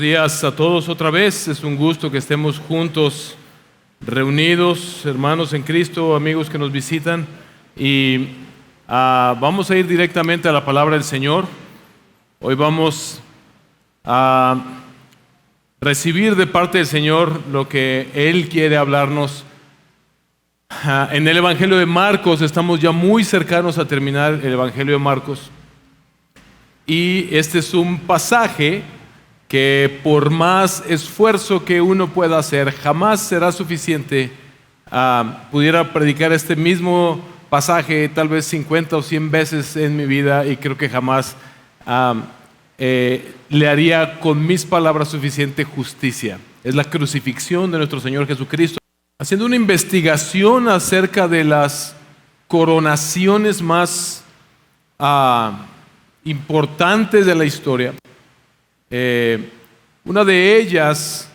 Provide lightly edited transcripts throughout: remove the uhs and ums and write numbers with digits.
días a todos otra vez. Es un gusto que estemos juntos, reunidos, hermanos en Cristo, amigos que nos visitan. Y vamos a ir directamente a la palabra del Señor. Hoy vamos a recibir de parte del Señor lo que Él quiere hablarnos. En el Evangelio de Marcos, estamos ya muy cercanos a terminar el Evangelio de Marcos. Y este es un pasaje que por más esfuerzo que uno pueda hacer, jamás será suficiente. Pudiera predicar este mismo pasaje tal vez 50 o 100 veces en mi vida y creo que jamás le haría con mis palabras suficiente justicia. Es la crucifixión de nuestro Señor Jesucristo. Haciendo una investigación acerca de las coronaciones más importantes de la historia, una de ellas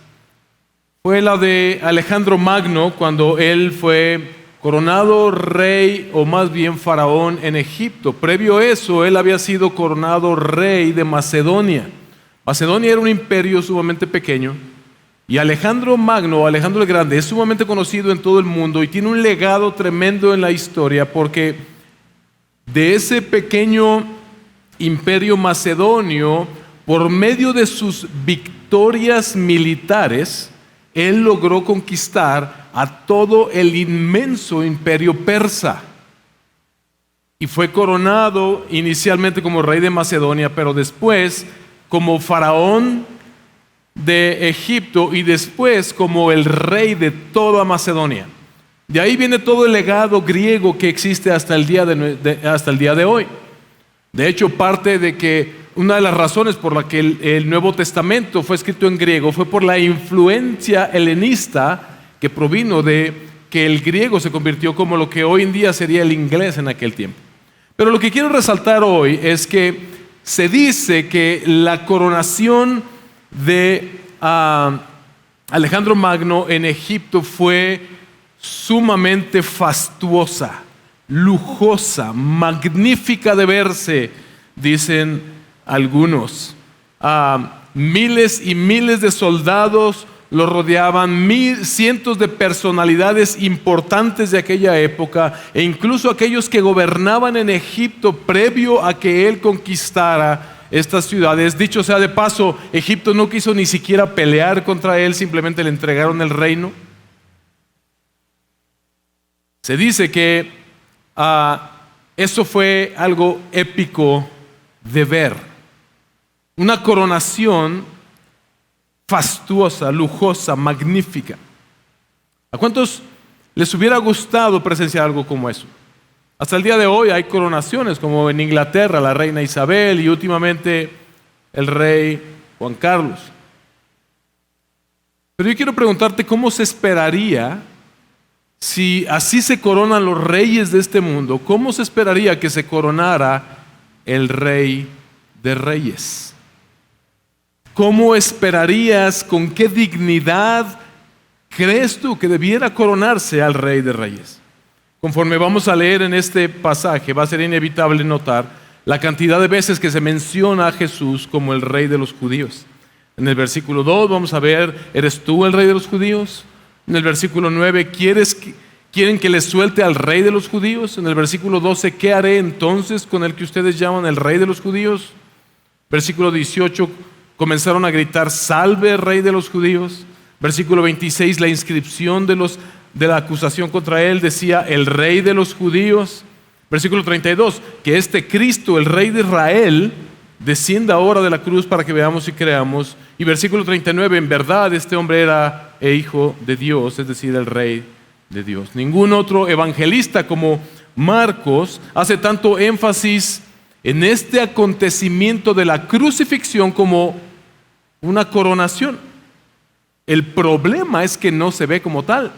fue la de Alejandro Magno, cuando él fue coronado rey, o más bien faraón, en Egipto. Previo a eso, él había sido coronado rey de Macedonia. Macedonia era un imperio sumamente pequeño, y Alejandro Magno, Alejandro el Grande, es sumamente conocido en todo el mundo y tiene un legado tremendo en la historia, porque de ese pequeño imperio macedonio, por medio de sus victorias militares, él logró conquistar a todo el inmenso imperio persa. Y fue coronado inicialmente como rey de Macedonia, pero después como faraón de Egipto y después como el rey de toda Macedonia. De ahí viene todo el legado griego que existe hasta el día de hoy. De hecho, parte de que una de las razones por la que el Nuevo Testamento fue escrito en griego fue por la influencia helenista que provino de que el griego se convirtió como lo que hoy en día sería el inglés en aquel tiempo. Pero lo que quiero resaltar hoy es que se dice que la coronación de Alejandro Magno en Egipto fue sumamente fastuosa, lujosa, magnífica de verse, dicen algunos. Miles y miles de soldados lo rodeaban, cientos de personalidades importantes de aquella época, e incluso aquellos que gobernaban en Egipto previo a que él conquistara estas ciudades. Dicho sea de paso, Egipto no quiso ni siquiera pelear contra él, simplemente le entregaron el reino. Se dice que eso fue algo épico de ver. Una coronación fastuosa, lujosa, magnífica. ¿A cuántos les hubiera gustado presenciar algo como eso? Hasta el día de hoy hay coronaciones, como en Inglaterra, la reina Isabel, y últimamente el rey Juan Carlos. Pero yo quiero preguntarte, ¿cómo se esperaría si así se coronan los reyes de este mundo? ¿Cómo se esperaría que se coronara el Rey de Reyes? ¿Cómo esperarías, con qué dignidad crees tú que debiera coronarse al Rey de Reyes? Conforme vamos a leer en este pasaje, va a ser inevitable notar la cantidad de veces que se menciona a Jesús como el Rey de los judíos. En el versículo 2 vamos a ver, ¿eres tú el Rey de los judíos? En el versículo 9, ¿quieren que les suelte al Rey de los judíos? En el versículo 12, ¿qué haré entonces con el que ustedes llaman el Rey de los judíos? Versículo 18, comenzaron a gritar, salve Rey de los judíos. Versículo 26, la inscripción de la acusación contra él decía, el Rey de los judíos. Versículo 32, que este Cristo, el Rey de Israel, descienda ahora de la cruz para que veamos y creamos. Y versículo 39, en verdad este hombre era hijo de Dios, es decir, el Rey de Dios. Ningún otro evangelista como Marcos hace tanto énfasis en este acontecimiento de la crucifixión como una coronación. El problema es que no se ve como tal.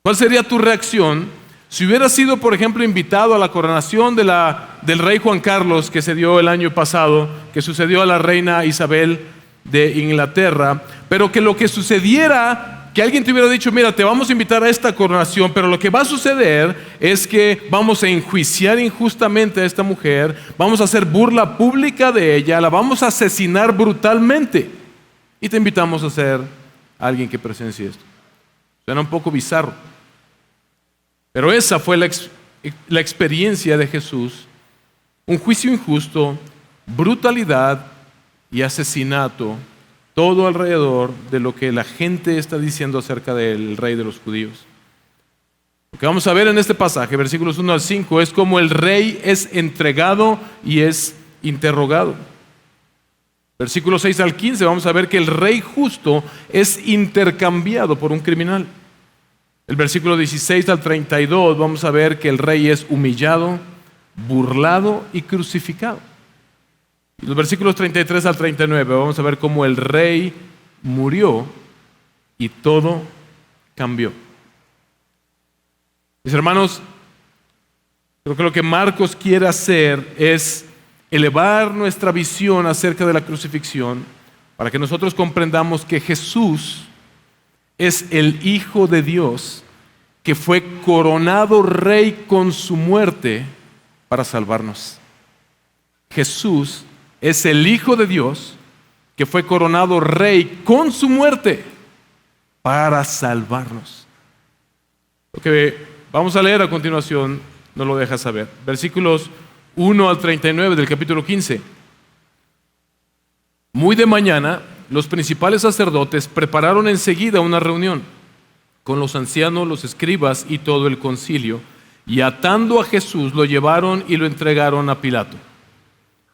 ¿Cuál sería tu reacción si hubieras sido, por ejemplo, invitado a la coronación del rey Juan Carlos que se dio el año pasado, que sucedió a la reina Isabel de Inglaterra, pero que lo que sucediera que alguien te hubiera dicho, mira, te vamos a invitar a esta coronación, pero lo que va a suceder es que vamos a enjuiciar injustamente a esta mujer, vamos a hacer burla pública de ella, la vamos a asesinar brutalmente y te invitamos a ser alguien que presencie esto. Suena un poco bizarro, pero esa fue la experiencia de Jesús, un juicio injusto, brutalidad y asesinato, todo alrededor de lo que la gente está diciendo acerca del rey de los judíos. Lo que vamos a ver en este pasaje, versículos 1 al 5, es cómo el rey es entregado y es interrogado. Versículos 6 al 15, vamos a ver que el rey justo es intercambiado por un criminal. El versículo 16 al 32, vamos a ver que el rey es humillado, burlado y crucificado. Y los versículos 33 al 39, vamos a ver cómo el rey murió y todo cambió. Mis hermanos, creo que lo que Marcos quiere hacer es elevar nuestra visión acerca de la crucifixión para que nosotros comprendamos que Jesús es el Hijo de Dios que fue coronado rey con su muerte para salvarnos. Jesús es el Hijo de Dios que fue coronado rey con su muerte para salvarnos. Lo que vamos a leer a continuación nos lo deja saber. Versículos 1 al 39 del capítulo 15. Muy de mañana, los principales sacerdotes prepararon enseguida una reunión con los ancianos, los escribas y todo el concilio, y atando a Jesús lo llevaron y lo entregaron a Pilato.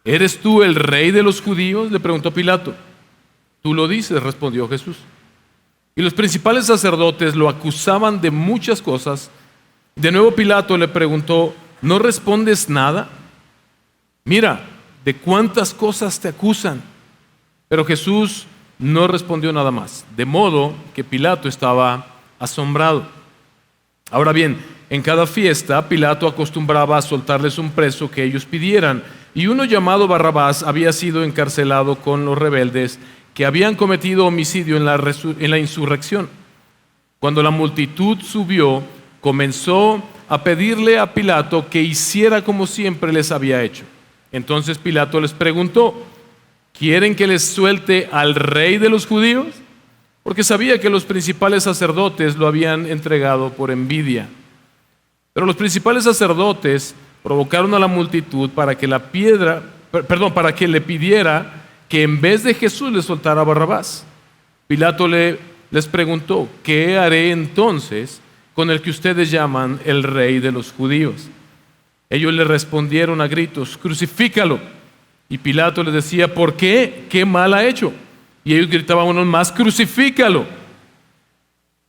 ¿Eres tú el rey de los judíos?, le preguntó Pilato. Tú lo dices, respondió Jesús. Y los principales sacerdotes lo acusaban de muchas cosas. De nuevo Pilato le preguntó, ¿no respondes nada? Mira, ¿de cuántas cosas te acusan? Pero Jesús no respondió nada más, de modo que Pilato estaba asombrado. Ahora bien, en cada fiesta Pilato acostumbraba a soltarles un preso que ellos pidieran, y uno llamado Barrabás había sido encarcelado con los rebeldes que habían cometido homicidio en la insurrección. Cuando la multitud subió, comenzó a pedirle a Pilato que hiciera como siempre les había hecho. Entonces Pilato les preguntó, ¿quieren que les suelte al rey de los judíos? Porque sabía que los principales sacerdotes lo habían entregado por envidia. Pero los principales sacerdotes provocaron a la multitud para que le pidiera que en vez de Jesús le soltara a Barrabás. Pilato les preguntó, ¿qué haré entonces con el que ustedes llaman el rey de los judíos? Ellos le respondieron a gritos, crucifícalo. Y Pilato les decía, ¿por qué? ¿Qué mal ha hecho? Y ellos gritaban unos más, crucifícalo.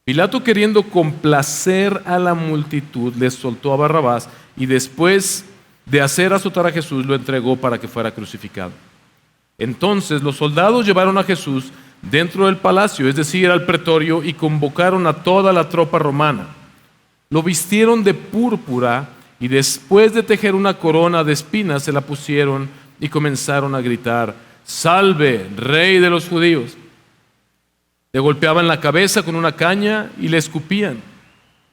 Pilato, queriendo complacer a la multitud, les soltó a Barrabás y después de hacer azotar a Jesús, lo entregó para que fuera crucificado. Entonces los soldados llevaron a Jesús dentro del palacio, es decir, al pretorio, y convocaron a toda la tropa romana. Lo vistieron de púrpura y después de tejer una corona de espinas se la pusieron y comenzaron a gritar, ¡salve, rey de los judíos! Le golpeaban la cabeza con una caña y le escupían.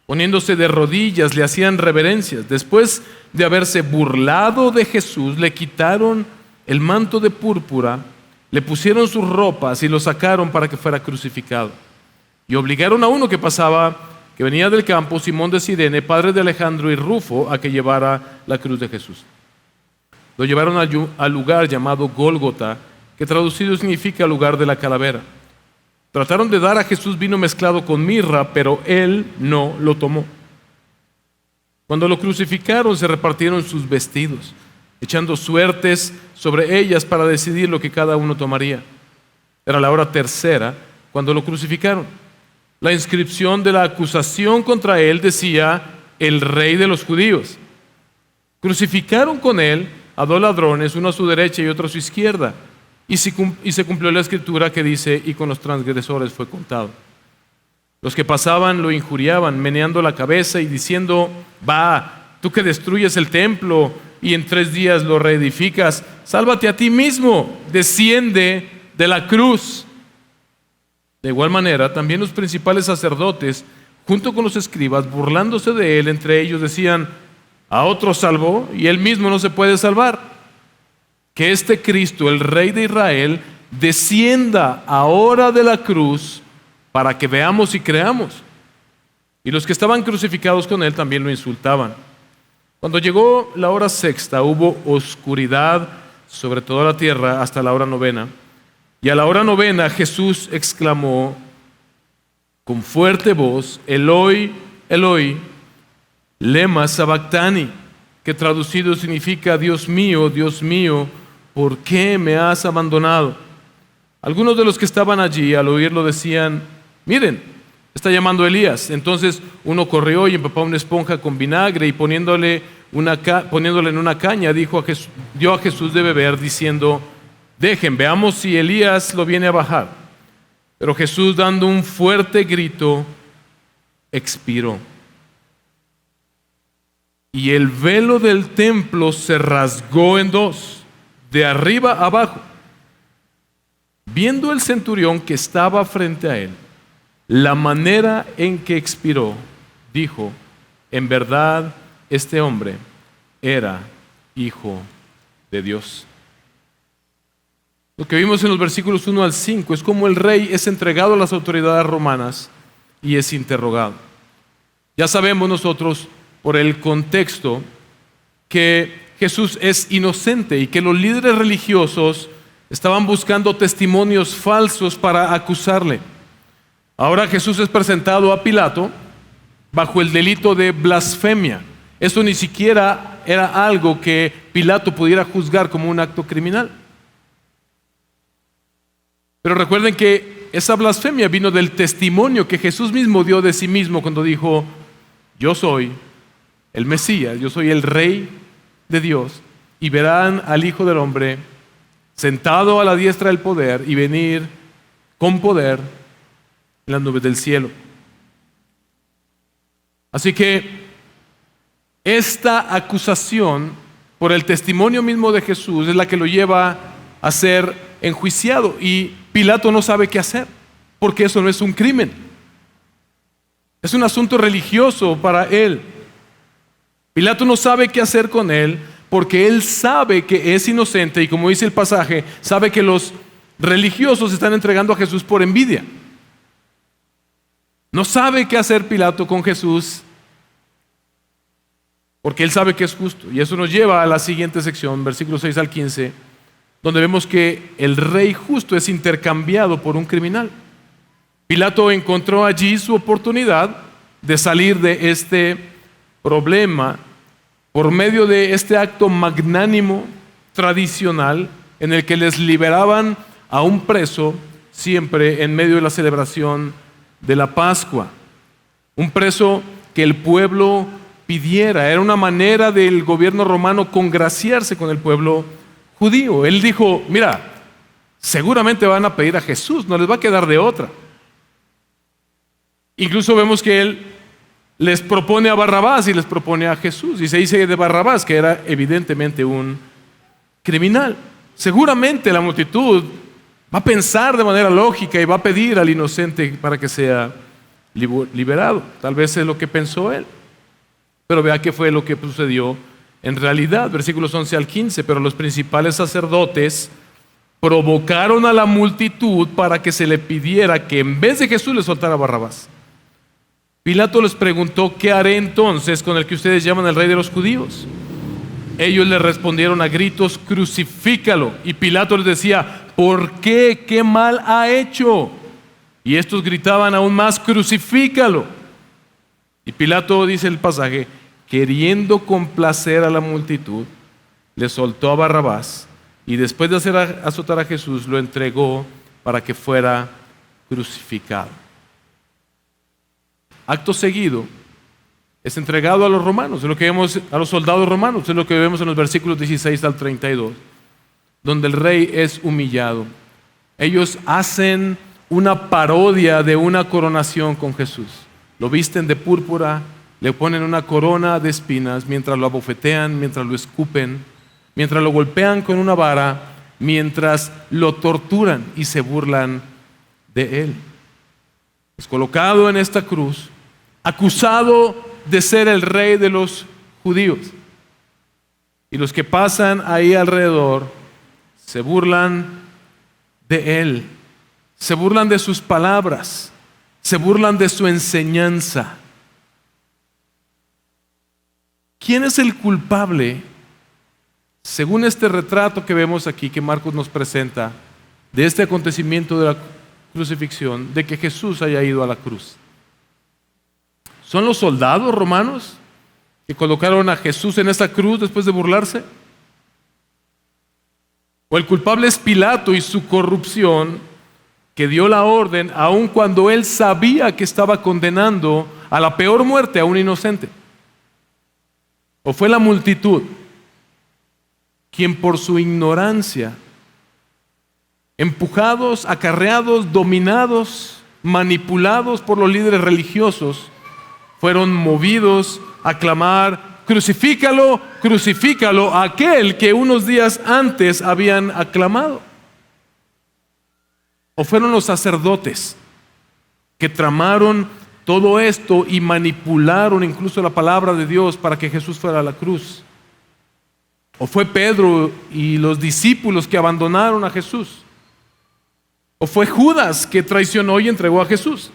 Poniéndose de rodillas le hacían reverencias. Después de haberse burlado de Jesús, le quitaron el manto de púrpura, le pusieron sus ropas y lo sacaron para que fuera crucificado. Y obligaron a uno que pasaba, que venía del campo, Simón de Cirene, padre de Alejandro y Rufo, a que llevara la cruz de Jesús. Lo llevaron al lugar llamado Gólgota, que traducido significa lugar de la calavera. Trataron de dar a Jesús vino mezclado con mirra, pero él no lo tomó. Cuando lo crucificaron, se repartieron sus vestidos, echando suertes sobre ellas para decidir lo que cada uno tomaría. Era la hora tercera cuando lo crucificaron. La inscripción de la acusación contra él decía, el rey de los judíos. Crucificaron con él a dos ladrones, uno a su derecha y otro a su izquierda. Y se cumplió la escritura que dice, y con los transgresores fue contado. Los que pasaban lo injuriaban, meneando la cabeza y diciendo, va, tú que destruyes el templo y en 3 días lo reedificas, sálvate a ti mismo, desciende de la cruz. De igual manera, también los principales sacerdotes, junto con los escribas, burlándose de él, entre ellos decían: a otro salvó y él mismo no se puede salvar. Que este Cristo, el Rey de Israel, descienda ahora de la cruz para que veamos y creamos. Y los que estaban crucificados con él también lo insultaban. Cuando llegó la hora sexta, hubo oscuridad sobre toda la tierra hasta la hora novena. Y a la hora novena Jesús exclamó con fuerte voz: Eloi, Eloi, lema sabactani, que traducido significa: Dios mío, ¿por qué me has abandonado? Algunos de los que estaban allí al oírlo decían: miren, está llamando a Elías. Entonces uno corrió y empapó una esponja con vinagre y poniéndole en una caña dio a Jesús de beber, diciendo: dejen, veamos si Elías lo viene a bajar. Pero Jesús, dando un fuerte grito, expiró. Y el velo del templo se rasgó en dos, de arriba a abajo. Viendo el centurión que estaba frente a él la manera en que expiró, dijo: en verdad, este hombre era hijo de Dios. Lo que vimos en los versículos 1 al 5 es cómo el rey es entregado a las autoridades romanas y es interrogado. Ya sabemos nosotros, por el contexto, que Jesús es inocente y que los líderes religiosos estaban buscando testimonios falsos para acusarle. Ahora Jesús es presentado a Pilato bajo el delito de blasfemia. Eso ni siquiera era algo que Pilato pudiera juzgar como un acto criminal. Pero recuerden que esa blasfemia vino del testimonio que Jesús mismo dio de sí mismo cuando dijo: yo soy el Mesías, yo soy el Rey de Dios, y verán al Hijo del Hombre sentado a la diestra del poder y venir con poder en las nubes del cielo. Así que esta acusación por el testimonio mismo de Jesús es la que lo lleva a ser enjuiciado, y Pilato no sabe qué hacer, porque eso no es un crimen, es un asunto religioso para él. Pilato no sabe qué hacer con él, porque él sabe que es inocente, y como dice el pasaje, sabe que los religiosos están entregando a Jesús por envidia. No sabe qué hacer Pilato con Jesús, porque él sabe que es justo. Y eso nos lleva a la siguiente sección, versículos 6 al 15, donde vemos que el rey justo es intercambiado por un criminal. Pilato encontró allí su oportunidad de salir de este problema por medio de este acto magnánimo tradicional en el que les liberaban a un preso siempre en medio de la celebración de la Pascua. Un preso que el pueblo pidiera. Era una manera del gobierno romano congraciarse con el pueblo judío. Él dijo: mira, seguramente van a pedir a Jesús, no les va a quedar de otra. Incluso vemos que él les propone a Barrabás y les propone a Jesús, y se dice de Barrabás que era evidentemente un criminal. Seguramente la multitud va a pensar de manera lógica y va a pedir al inocente para que sea liberado. Tal vez es lo que pensó él. Pero vea qué fue lo que sucedió en realidad. Versículos 11 al 15. Pero los principales sacerdotes provocaron a la multitud para que se le pidiera que en vez de Jesús le soltara a Barrabás. Pilato les preguntó: ¿qué haré entonces con el que ustedes llaman el rey de los judíos? Ellos le respondieron a gritos: crucifícalo. Y Pilato les decía: ¿por qué? ¿Qué mal ha hecho? Y estos gritaban aún más: crucifícalo. Y Pilato, dice el pasaje, queriendo complacer a la multitud, le soltó a Barrabás, y después de hacer azotar a Jesús, lo entregó para que fuera crucificado. Acto seguido, es entregado a los romanos, es lo que vemos, a los soldados romanos, es lo que vemos en los versículos 16 al 32, donde el rey es humillado. Ellos hacen una parodia de una coronación con Jesús. Lo visten de púrpura, le ponen una corona de espinas, mientras lo abofetean, mientras lo escupen, mientras lo golpean con una vara, mientras lo torturan y se burlan de él. Es colocado en esta cruz, acusado de ser el rey de los judíos. Y los que pasan ahí alrededor se burlan de él, se burlan de sus palabras, se burlan de su enseñanza. ¿Quién es el culpable, según este retrato que vemos aquí, que Marcos nos presenta, de este acontecimiento de la crucifixión, de que Jesús haya ido a la cruz? ¿Son los soldados romanos que colocaron a Jesús en esta cruz después de burlarse? ¿O el culpable es Pilato y su corrupción, que dio la orden aun cuando él sabía que estaba condenando a la peor muerte a un inocente? ¿O fue la multitud quien por su ignorancia, empujados, acarreados, dominados, manipulados por los líderes religiosos, fueron movidos a clamar: crucifícalo, crucifícalo, a aquel que unos días antes habían aclamado? ¿O fueron los sacerdotes que tramaron todo esto y manipularon incluso la palabra de Dios para que Jesús fuera a la cruz? ¿O fue Pedro y los discípulos que abandonaron a Jesús? ¿O fue Judas que traicionó y entregó a Jesús?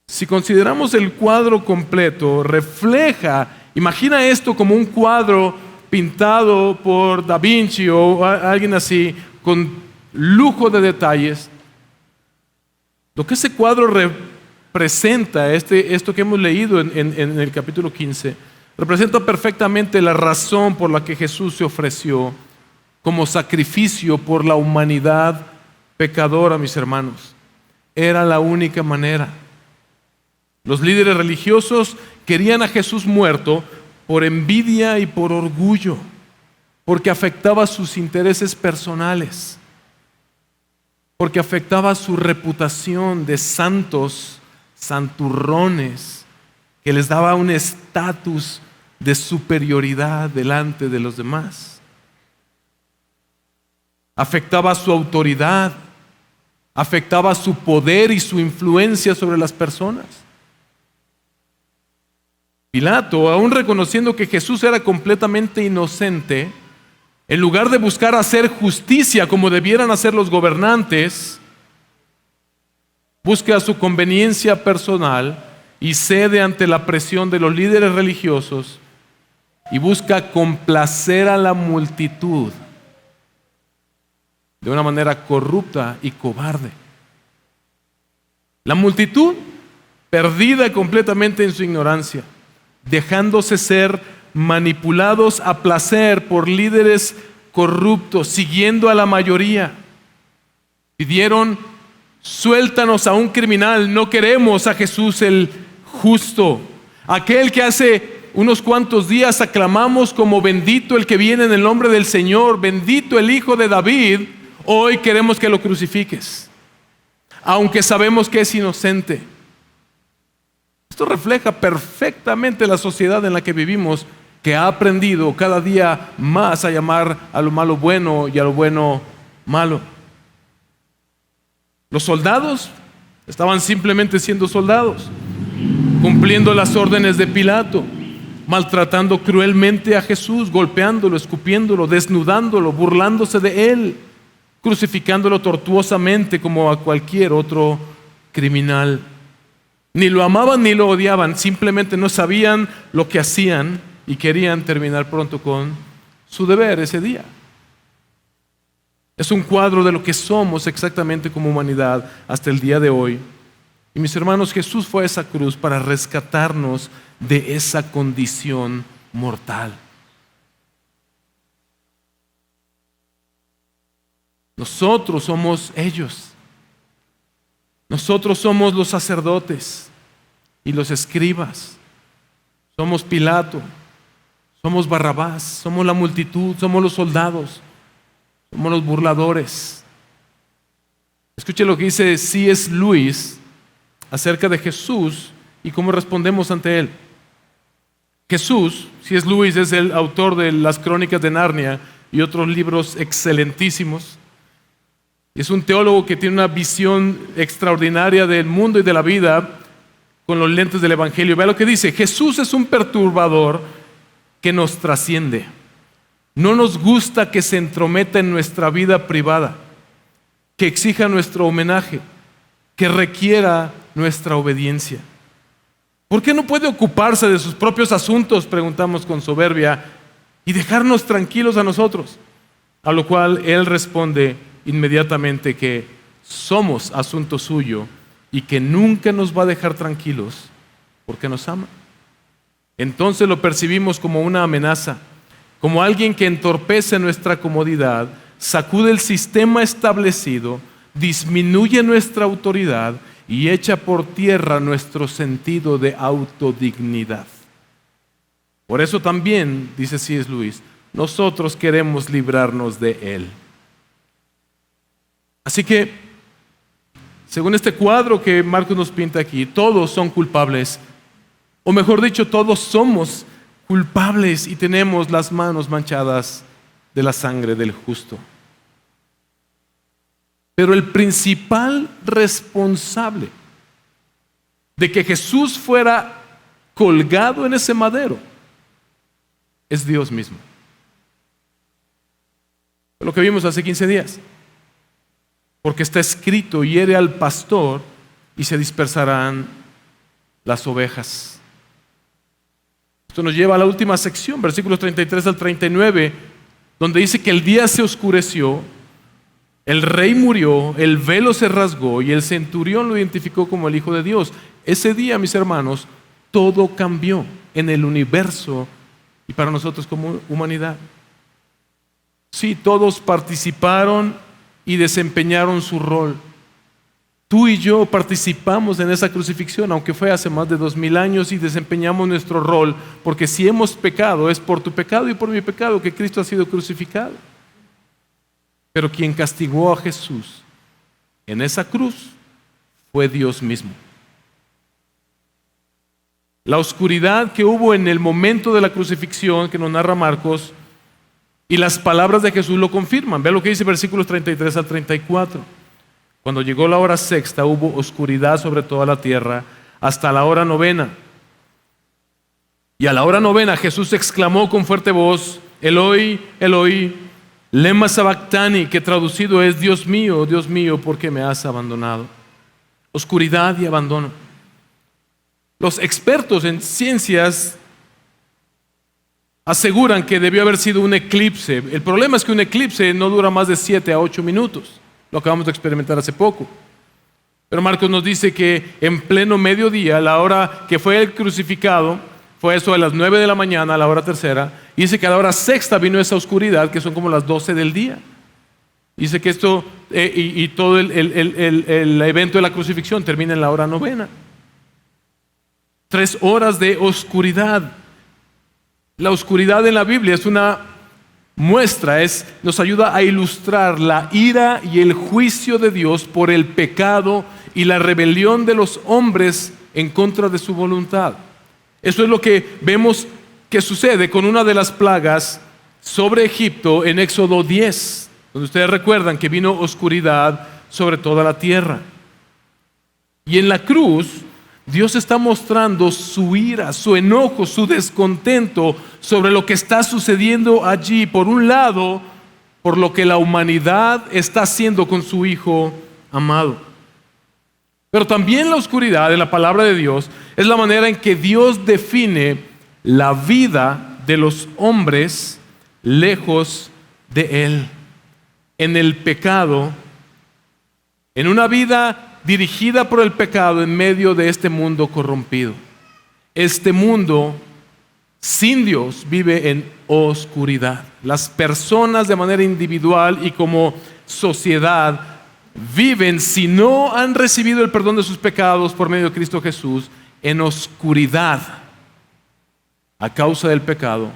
Si consideramos el cuadro completo, refleja, imagina esto como un cuadro pintado por Da Vinci o alguien así, con lujo de detalles. Lo que ese cuadro representa, esto que hemos leído en el capítulo 15, representa perfectamente la razón por la que Jesús se ofreció como sacrificio por la humanidad pecadora, mis hermanos. Era la única manera. Los líderes religiosos querían a Jesús muerto por envidia y por orgullo, porque afectaba sus intereses personales, porque afectaba su reputación de santos, santurrones, que les daba un estatus de superioridad delante de los demás. Afectaba su autoridad, afectaba su poder y su influencia sobre las personas. Pilato, aún reconociendo que Jesús era completamente inocente, en lugar de buscar hacer justicia como debieran hacer los gobernantes, busca su conveniencia personal y cede ante la presión de los líderes religiosos y busca complacer a la multitud de una manera corrupta y cobarde. La multitud, perdida completamente en su ignorancia, dejándose ser manipulados a placer por líderes corruptos, siguiendo a la mayoría, pidieron: suéltanos a un criminal, no queremos a Jesús el justo, aquel que hace unos cuantos días aclamamos como bendito el que viene en el nombre del Señor, bendito el Hijo de David. Hoy queremos que lo crucifiques, aunque sabemos que es inocente. Esto refleja perfectamente la sociedad en la que vivimos, que ha aprendido cada día más a llamar a lo malo bueno y a lo bueno malo. Los soldados estaban simplemente siendo soldados, cumpliendo las órdenes de Pilato, maltratando cruelmente a Jesús, golpeándolo, escupiéndolo, desnudándolo, burlándose de él, crucificándolo tortuosamente como a cualquier otro criminal. Ni lo amaban ni lo odiaban, simplemente no sabían lo que hacían y querían terminar pronto con su deber ese día. Es un cuadro de lo que somos exactamente como humanidad hasta el día de hoy. Y mis hermanos, Jesús fue a esa cruz para rescatarnos de esa condición mortal. Nosotros somos ellos. Nosotros somos los sacerdotes y los escribas. Somos Pilato, somos Barrabás, somos la multitud, somos los soldados, somos los burladores. Escuche lo que dice C.S. Lewis acerca de Jesús y cómo respondemos ante él. Jesús, C.S. Lewis es el autor de las Crónicas de Narnia y otros libros excelentísimos. Es un teólogo que tiene una visión extraordinaria del mundo y de la vida con los lentes del Evangelio. Vea lo que dice: Jesús es un perturbador que nos trasciende. No nos gusta que se entrometa en nuestra vida privada, que exija nuestro homenaje, que requiera nuestra obediencia. ¿Por qué no puede ocuparse de sus propios asuntos?, preguntamos con soberbia, y dejarnos tranquilos a nosotros. A lo cual él responde inmediatamente que somos asunto suyo y que nunca nos va a dejar tranquilos porque nos ama. Entonces lo percibimos como una amenaza, como alguien que entorpece nuestra comodidad, sacude el sistema establecido, disminuye nuestra autoridad y echa por tierra nuestro sentido de autodignidad. Por eso también, dice C.S. Lewis, nosotros queremos librarnos de él. Así que, según este cuadro que Marcos nos pinta aquí, todos son culpables, o mejor dicho, todos somos culpables y tenemos las manos manchadas de la sangre del justo. Pero el principal responsable de que Jesús fuera colgado en ese madero es Dios mismo. Lo que vimos hace 15 días. Porque está escrito: hiere al pastor y se dispersarán las ovejas. Esto nos lleva a la última sección, versículos 33 al 39, donde dice que el día se oscureció, el rey murió, el velo se rasgó y el centurión lo identificó como el Hijo de Dios. Ese día, mis hermanos, todo cambió en el universo y para nosotros como humanidad. Sí, todos participaron y desempeñaron su rol. Tú y yo participamos en esa crucifixión, aunque fue hace más de 2000 años, y desempeñamos nuestro rol, porque si hemos pecado, es por tu pecado y por mi pecado que Cristo ha sido crucificado. Pero quien castigó a Jesús en esa cruz fue Dios mismo. La oscuridad que hubo en el momento de la crucifixión que nos narra Marcos y las palabras de Jesús lo confirman. Ve lo que dice versículos 33 al 34. Cuando llegó la hora sexta, hubo oscuridad sobre toda la tierra hasta la hora novena. Y a la hora novena Jesús exclamó con fuerte voz: Eloi, Eloi, lema sabactani, que traducido es: Dios mío, ¿por qué me has abandonado? Oscuridad y abandono. Los expertos en ciencias aseguran que debió haber sido un eclipse. El problema es que un eclipse no dura más de 7 a 8 minutos. Lo acabamos de experimentar hace poco. Pero Marcos nos dice que en pleno mediodía, la hora que fue el crucificado, fue eso de las 9 de la mañana a la hora tercera. Y dice que a la hora sexta vino esa oscuridad, que son como las 12 del día. Dice que esto y todo el evento de la crucifixión termina en la hora novena. 3 horas de oscuridad. La oscuridad en la Biblia es una muestra, nos ayuda a ilustrar la ira y el juicio de Dios por el pecado y la rebelión de los hombres en contra de su voluntad. Eso es lo que vemos que sucede con una de las plagas sobre Egipto en Éxodo 10, donde ustedes recuerdan que vino oscuridad sobre toda la tierra. Y en la cruz Dios está mostrando su ira, su enojo, su descontento sobre lo que está sucediendo allí. Por un lado, por lo que la humanidad está haciendo con su Hijo amado. Pero también la oscuridad de la palabra de Dios es la manera en que Dios define la vida de los hombres lejos de Él, en el pecado, en una vida dirigida por el pecado en medio de este mundo corrompido. Este mundo sin Dios vive en oscuridad. Las personas de manera individual y como sociedad viven, si no han recibido el perdón de sus pecados por medio de Cristo Jesús, en oscuridad a causa del pecado,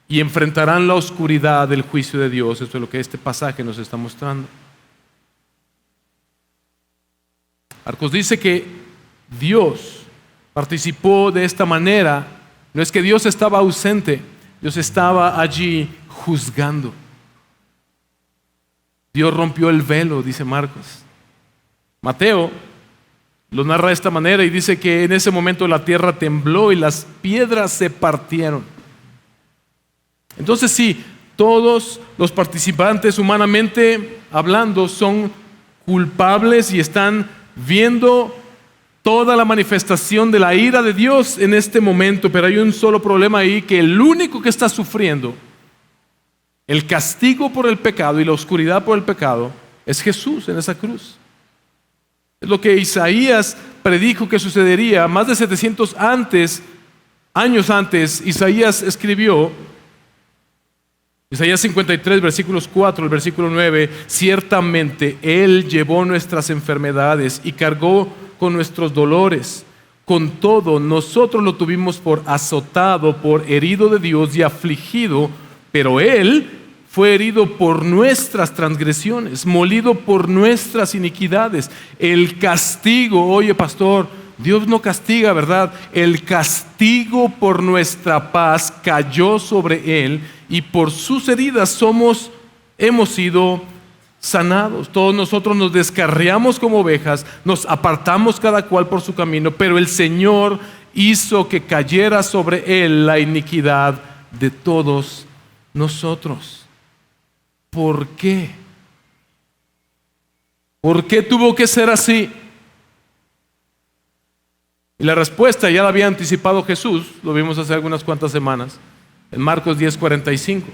y enfrentarán la oscuridad del juicio de Dios. Esto es lo que este pasaje nos está mostrando. Marcos dice que Dios participó de esta manera. No es que Dios estaba ausente, Dios estaba allí juzgando. Dios rompió el velo, dice Marcos. Mateo lo narra de esta manera y dice que en ese momento la tierra tembló y las piedras se partieron. Entonces sí, todos los participantes humanamente hablando son culpables y están viendo toda la manifestación de la ira de Dios en este momento, pero hay un solo problema ahí, que el único que está sufriendo el castigo por el pecado y la oscuridad por el pecado es Jesús en esa cruz. Es lo que Isaías predijo que sucedería más de 700 años antes. Isaías escribió, Isaías 53, versículos 4 al versículo 9, ciertamente Él llevó nuestras enfermedades y cargó con nuestros dolores. Con todo, nosotros lo tuvimos por azotado, por herido de Dios y afligido, pero Él fue herido por nuestras transgresiones, molido por nuestras iniquidades. El castigo, oye pastor, Dios no castiga, ¿verdad? El castigo por nuestra paz cayó sobre Él y por sus heridas hemos sido sanados. Todos nosotros nos descarriamos como ovejas, nos apartamos cada cual por su camino, pero el Señor hizo que cayera sobre Él la iniquidad de todos nosotros. ¿Por qué? ¿Por qué tuvo que ser así? Y la respuesta ya la había anticipado Jesús, lo vimos hace algunas cuantas semanas, en Marcos 10:45.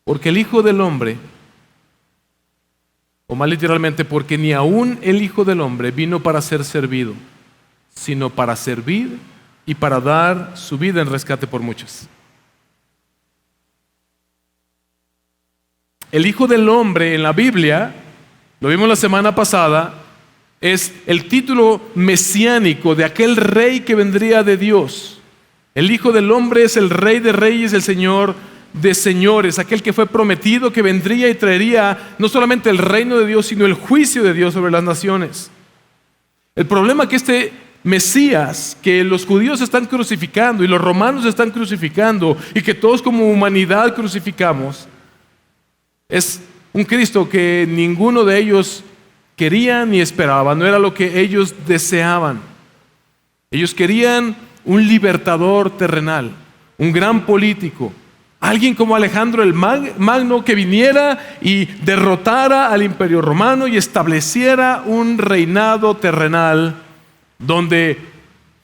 Porque el Hijo del Hombre, o más literalmente, porque ni aún el Hijo del Hombre vino para ser servido, sino para servir y para dar su vida en rescate por muchos. El Hijo del Hombre en la Biblia, lo vimos la semana pasada, es el título mesiánico de aquel rey que vendría de Dios. El Hijo del Hombre es el Rey de Reyes, el Señor de señores, aquel que fue prometido que vendría y traería no solamente el reino de Dios, sino el juicio de Dios sobre las naciones. El problema es que este Mesías, que los judíos están crucificando y los romanos están crucificando y que todos como humanidad crucificamos, es un Cristo que ninguno de ellos quería ni esperaba, no era lo que ellos deseaban. Ellos querían un libertador terrenal, un gran político, alguien como Alejandro el Magno que viniera y derrotara al imperio romano y estableciera un reinado terrenal donde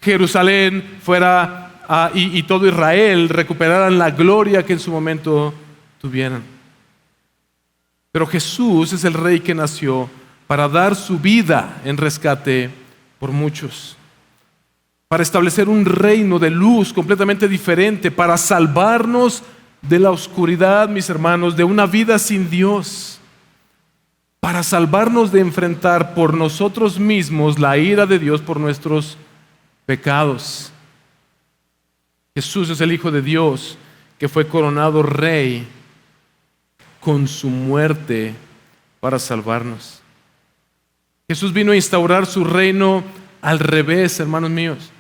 Jerusalén fuera y todo Israel recuperaran la gloria que en su momento tuvieran. Pero Jesús es el Rey que nació para dar su vida en rescate por muchos, para establecer un reino de luz completamente diferente, para salvarnos de la oscuridad, mis hermanos, de una vida sin Dios, para salvarnos de enfrentar por nosotros mismos la ira de Dios por nuestros pecados. Jesús es el Hijo de Dios que fue coronado Rey con su muerte para salvarnos. Jesús vino a instaurar su reino al revés, hermanos míos.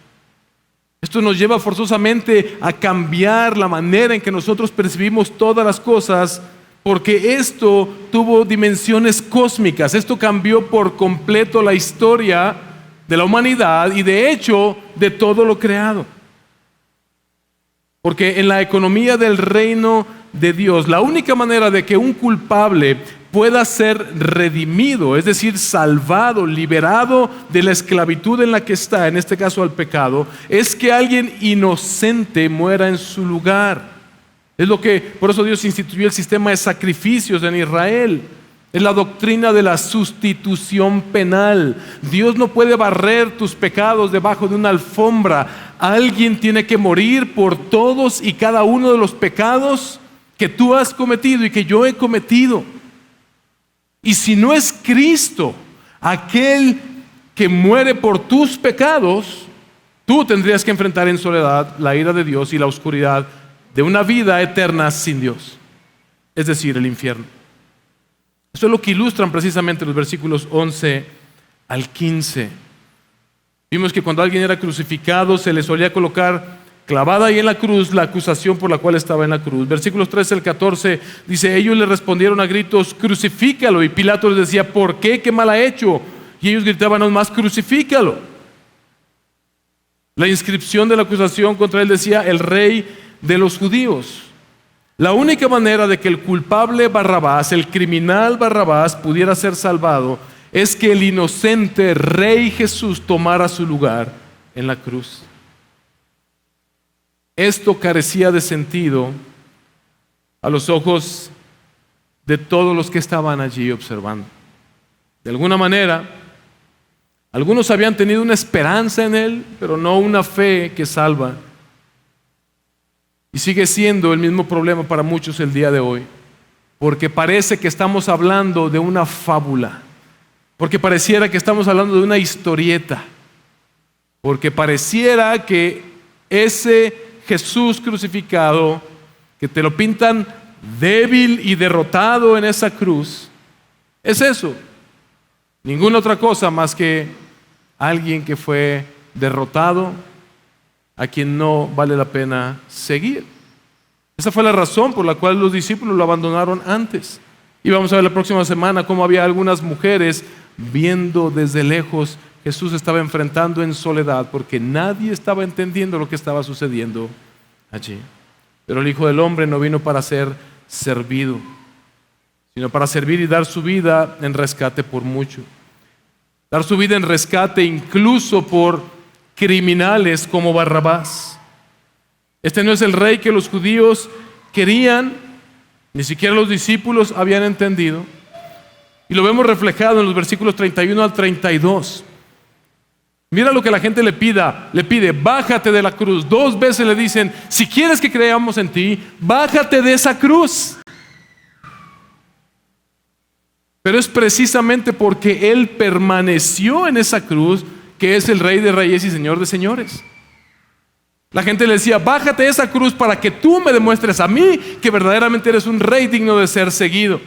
Esto nos lleva forzosamente a cambiar la manera en que nosotros percibimos todas las cosas, porque esto tuvo dimensiones cósmicas. Esto cambió por completo la historia de la humanidad y de hecho de todo lo creado. Porque en la economía del reino de Dios, la única manera de que un culpable pueda ser redimido, es decir, salvado, liberado de la esclavitud en la que está, en este caso al pecado, es que alguien inocente muera en su lugar. Es lo que, por eso Dios instituyó el sistema de sacrificios en Israel. Es la doctrina de la sustitución penal. Dios no puede barrer tus pecados debajo de una alfombra. Alguien tiene que morir por todos y cada uno de los pecados que tú has cometido y que yo he cometido. Y si no es Cristo aquel que muere por tus pecados, tú tendrías que enfrentar en soledad la ira de Dios y la oscuridad de una vida eterna sin Dios, es decir, el infierno. Eso es lo que ilustran precisamente los versículos 11 al 15. Vimos que cuando alguien era crucificado se le solía colocar clavada ahí en la cruz, la acusación por la cual estaba en la cruz. Versículos 13 al 14 dice: ellos le respondieron a gritos: crucifícalo. Y Pilato les decía: ¿por qué? ¿Qué mal ha hecho? Y ellos gritaban aún más: crucifícalo. La inscripción de la acusación contra él decía: el rey de los judíos. La única manera de que el culpable Barrabás, el criminal Barrabás, pudiera ser salvado es que el inocente rey Jesús tomara su lugar en la cruz. Esto carecía de sentido a los ojos de todos los que estaban allí observando. De alguna manera, algunos habían tenido una esperanza en él, pero no una fe que salva. Y sigue siendo el mismo problema para muchos el día de hoy, porque parece que estamos hablando de una fábula, porque pareciera que estamos hablando de una historieta, porque pareciera que ese Jesús crucificado, que te lo pintan débil y derrotado en esa cruz, es eso, ninguna otra cosa más que alguien que fue derrotado, a quien no vale la pena seguir. Esa fue la razón por la cual los discípulos lo abandonaron antes. Y vamos a ver la próxima semana cómo había algunas mujeres viendo desde lejos. Jesús estaba enfrentando en soledad porque nadie estaba entendiendo lo que estaba sucediendo allí. Pero el Hijo del Hombre no vino para ser servido, sino para servir y dar su vida en rescate por mucho. Dar su vida en rescate incluso por criminales como Barrabás. Este no es el rey que los judíos querían, ni siquiera los discípulos habían entendido. Y lo vemos reflejado en los versículos 31 al 32. Mira lo que la gente le pide: bájate de la cruz. 2 veces le dicen: si quieres que creamos en ti, bájate de esa cruz. Pero es precisamente porque Él permaneció en esa cruz que es el Rey de Reyes y Señor de Señores. La gente le decía: bájate de esa cruz para que tú me demuestres a mí que verdaderamente eres un rey digno de ser seguido.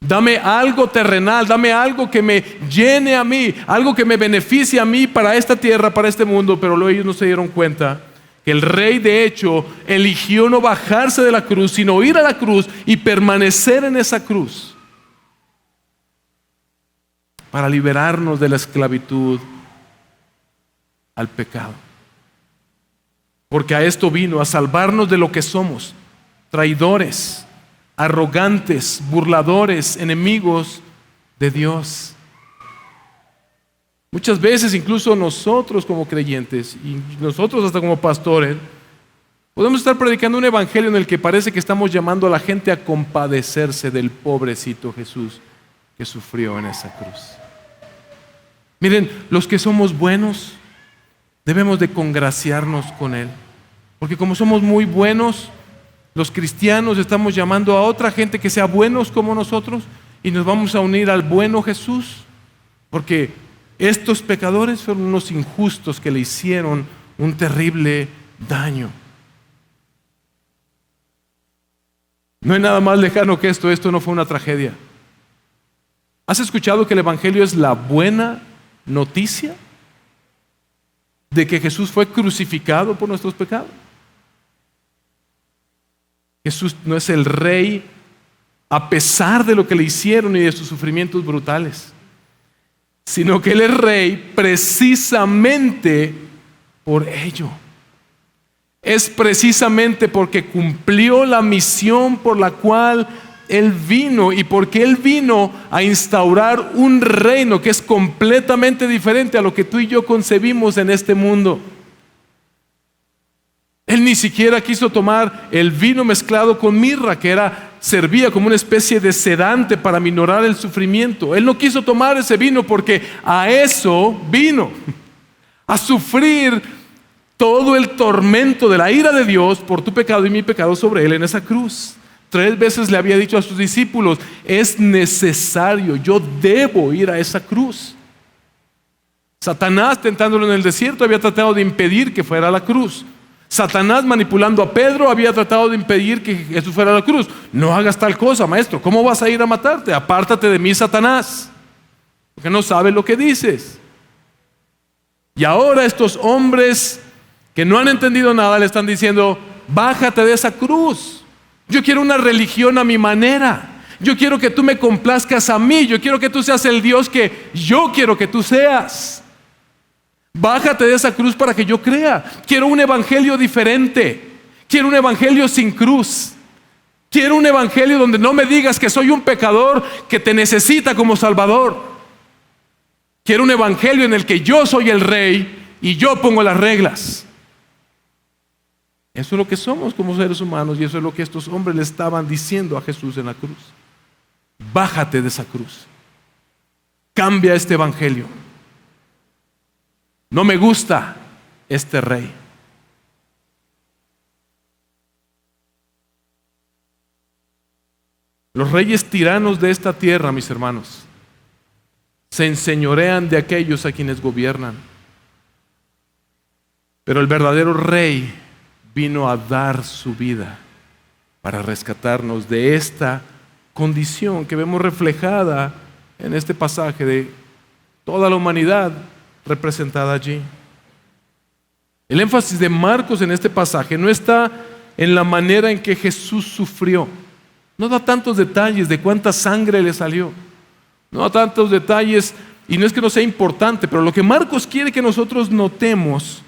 Dame algo terrenal, dame algo que me llene a mí, algo que me beneficie a mí para esta tierra, para este mundo. Pero ellos no se dieron cuenta que el rey de hecho eligió no bajarse de la cruz, sino ir a la cruz y permanecer en esa cruz para liberarnos de la esclavitud al pecado. Porque a esto vino, a salvarnos de lo que somos: traidores, arrogantes, burladores, enemigos de Dios. Muchas veces incluso nosotros como creyentes y nosotros hasta como pastores podemos estar predicando un evangelio en el que parece que estamos llamando a la gente a compadecerse del pobrecito Jesús que sufrió en esa cruz. Miren, los que somos buenos debemos de congraciarnos con Él, porque como somos muy buenos, los cristianos estamos llamando a otra gente que sea buenos como nosotros y nos vamos a unir al bueno Jesús, porque estos pecadores fueron unos injustos que le hicieron un terrible daño. No hay nada más lejano que esto no fue una tragedia. ¿Has escuchado que el evangelio es la buena noticia de que Jesús fue crucificado por nuestros pecados? Jesús no es el rey a pesar de lo que le hicieron y de sus sufrimientos brutales, sino que Él es rey precisamente por ello. Es precisamente porque cumplió la misión por la cual Él vino, y porque Él vino a instaurar un reino que es completamente diferente a lo que tú y yo concebimos en este mundo. Él ni siquiera quiso tomar el vino mezclado con mirra, que servía como una especie de sedante para minorar el sufrimiento. Él no quiso tomar ese vino porque a eso vino, a sufrir todo el tormento de la ira de Dios por tu pecado y mi pecado sobre Él en esa cruz. 3 veces le había dicho a sus discípulos: es necesario, yo debo ir a esa cruz. Satanás, tentándolo en el desierto, había tratado de impedir que fuera a la cruz. Satanás, manipulando a Pedro, había tratado de impedir que Jesús fuera a la cruz. No hagas tal cosa, maestro. ¿Cómo vas a ir a matarte? Apártate de mí, Satanás, porque no sabes lo que dices. Y ahora estos hombres que no han entendido nada, le están diciendo: bájate de esa cruz. Yo quiero una religión a mi manera. Yo quiero que tú me complazcas a mí. Yo quiero que tú seas el Dios que yo quiero que tú seas. Bájate de esa cruz para que yo crea. Quiero un evangelio diferente. Quiero un evangelio sin cruz. Quiero un evangelio donde no me digas que soy un pecador que te necesita como Salvador. Quiero un evangelio en el que yo soy el rey y yo pongo las reglas. Eso es lo que somos como seres humanos, y eso es lo que estos hombres le estaban diciendo a Jesús en la cruz. Bájate de esa cruz. Cambia este evangelio. No me gusta este rey. Los reyes tiranos de esta tierra, mis hermanos, se enseñorean de aquellos a quienes gobiernan. Pero el verdadero rey vino a dar su vida para rescatarnos de esta condición que vemos reflejada en este pasaje de toda la humanidad representada allí. El énfasis de Marcos en este pasaje no está en la manera en que Jesús sufrió. No da tantos detalles de cuánta sangre le salió. No da tantos detalles, y no es que no sea importante, pero lo que Marcos quiere que nosotros notemos